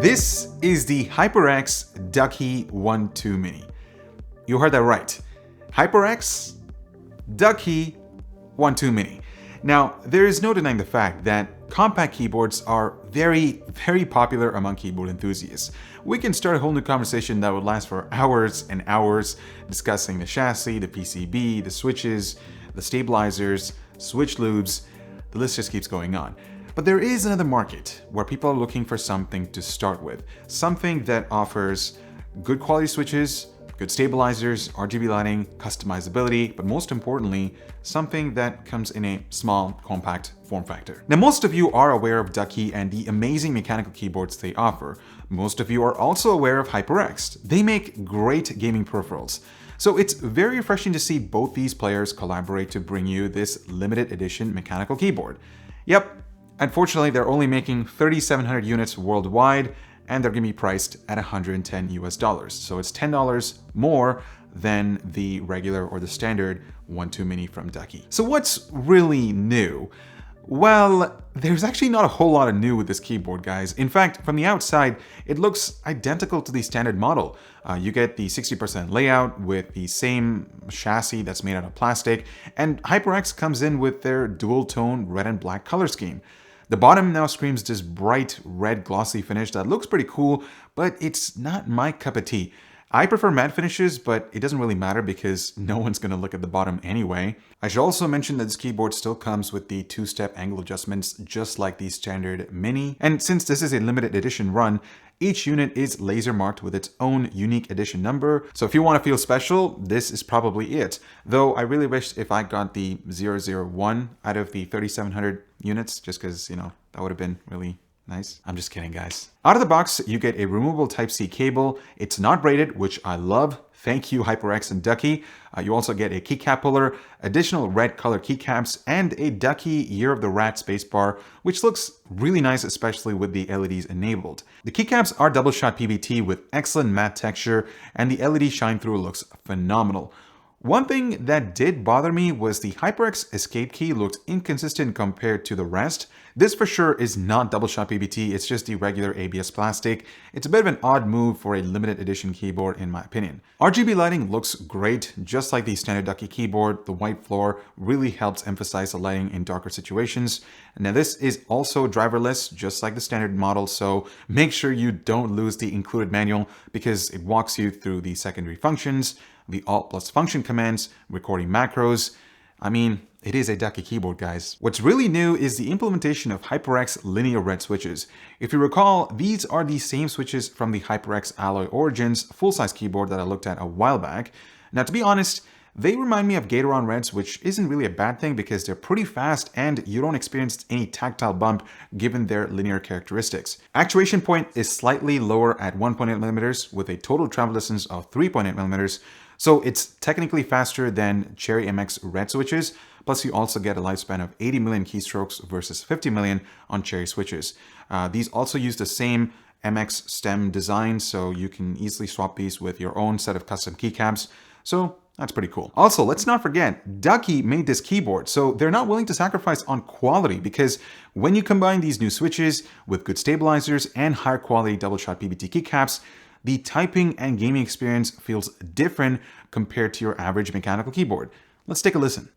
This is the HyperX Ducky One 2 Mini. You heard that right. HyperX Ducky One 2 Mini. Now, there is no denying the fact that compact keyboards are very popular among keyboard enthusiasts. We can start a whole new conversation that would last for hours and hours, discussing the chassis, the PCB, the switches, the stabilizers, switch loops. The list just keeps going on. But there is another market where people are looking for something to start with. Something that offers good quality switches, good stabilizers, RGB lighting, customizability, but most importantly, something that comes in a small, compact form factor. Now, most of you are aware of Ducky and the amazing mechanical keyboards they offer. Most of you are also aware of HyperX. They make great gaming peripherals. So it's very refreshing to see both these players collaborate to bring you this limited edition mechanical keyboard. Yep, unfortunately, they're only making 3,700 units worldwide, and they're going to be priced at $110 US. So it's $10 more than the regular or the standard 1-2 Mini from Ducky. So what's really new? Well, there's actually not a whole lot of new with this keyboard, guys. In fact, from the outside, it looks identical to the standard model. You get the 60% layout with the same chassis that's made out of plastic, and HyperX comes in with their dual-tone red and black color scheme. The bottom now screams this bright red glossy finish that looks pretty cool, but it's not my cup of tea. I prefer matte finishes, but it doesn't really matter because no one's going to look at the bottom anyway. I should also mention that this keyboard still comes with the two-step angle adjustments just like the standard Mini. And since this is a limited edition run, each unit is laser marked with its own unique edition number. So if you want to feel special, this is probably it. Though I really wish if I got the 001 out of the 3,700 units, just because, you know, that would have been really nice. I'm just kidding, guys. Out of the box, you get a removable Type-C cable. It's not braided, which I love. Thank you, HyperX and Ducky. You also get a keycap puller, additional red color keycaps, and a Ducky Year of the Rat spacebar, which looks really nice, especially with the LEDs enabled. The keycaps are double-shot PBT with excellent matte texture, and the LED shine-through looks phenomenal. One thing that did bother me was the HyperX escape key looked inconsistent compared to the rest. This for sure is not double-shot PBT, it's just the regular ABS plastic. It's a bit of an odd move for a limited edition keyboard in my opinion. RGB lighting looks great, just like the standard Ducky keyboard. The white floor really helps emphasize the lighting in darker situations. Now this is also driverless, just like the standard model, so make sure you don't lose the included manual because it walks you through the secondary functions, the Alt plus function commands, recording macros. I mean, it is a Ducky keyboard, guys. What's really new is the implementation of HyperX linear red switches. If you recall, these are the same switches from the HyperX Alloy Origins full-size keyboard that I looked at a while back. Now, to be honest, they remind me of Gatoron Reds, which isn't really a bad thing because they're pretty fast and you don't experience any tactile bump given their linear characteristics. Actuation point is slightly lower at 1.8mm with a total travel distance of 3.8mm. So it's technically faster than Cherry MX Red switches, plus you also get a lifespan of 80 million keystrokes versus 50 million on Cherry switches. These also use the same MX stem design, so you can easily swap these with your own set of custom keycaps. So that's pretty cool. Also, let's not forget, Ducky made this keyboard, so they're not willing to sacrifice on quality because when you combine these new switches with good stabilizers and higher quality double-shot PBT keycaps, the typing and gaming experience feels different compared to your average mechanical keyboard. Let's take a listen.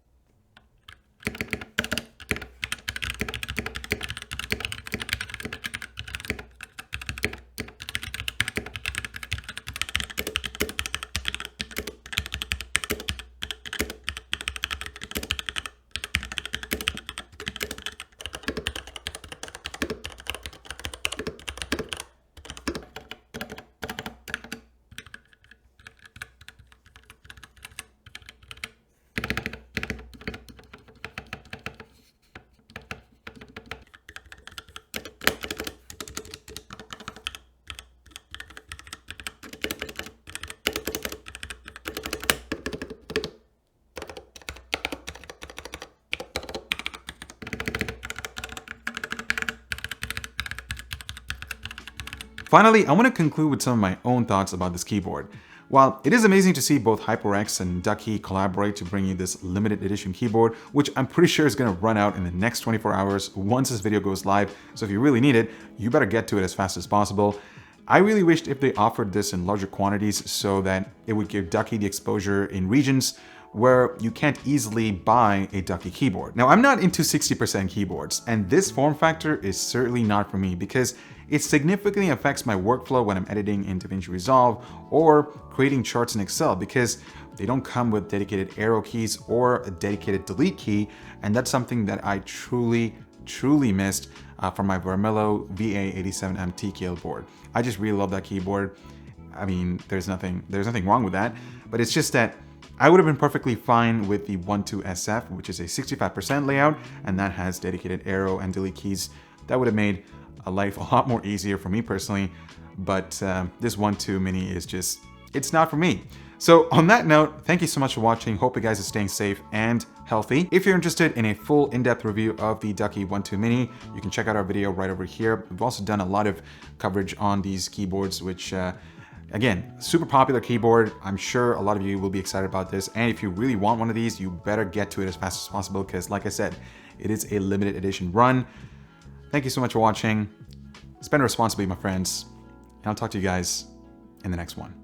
Finally, I want to conclude with some of my own thoughts about this keyboard. While it is amazing to see both HyperX and Ducky collaborate to bring you this limited edition keyboard, which I'm pretty sure is going to run out in the next 24 hours once this video goes live, so if you really need it, you better get to it as fast as possible. I really wished if they offered this in larger quantities so that it would give Ducky the exposure in regions where you can't easily buy a Ducky keyboard. Now, I'm not into 60% keyboards, and this form factor is certainly not for me because it significantly affects my workflow when I'm editing in DaVinci Resolve or creating charts in Excel because they don't come with dedicated arrow keys or a dedicated delete key, and that's something that I truly missed from my Vermillo VA87M TKL board. I just really love that keyboard. I mean, there's nothing wrong with that, but it's just that I would have been perfectly fine with the 12SF, which is a 65% layout, and that has dedicated arrow and delete keys. That would have made life a lot more easier for me personally, but this 12 Mini is just, it's not for me. So on that note, thank you so much for watching. Hope you guys are staying safe and healthy. If you're interested in a full in-depth review of the Ducky 12 Mini, you can check out our video right over here. We've also done a lot of coverage on these keyboards, which again, super popular keyboard. I'm sure a lot of you will be excited about this. And if you really want one of these, you better get to it as fast as possible because like I said, it is a limited edition run. Thank you so much for watching. Spend responsibly, my friends. And I'll talk to you guys in the next one.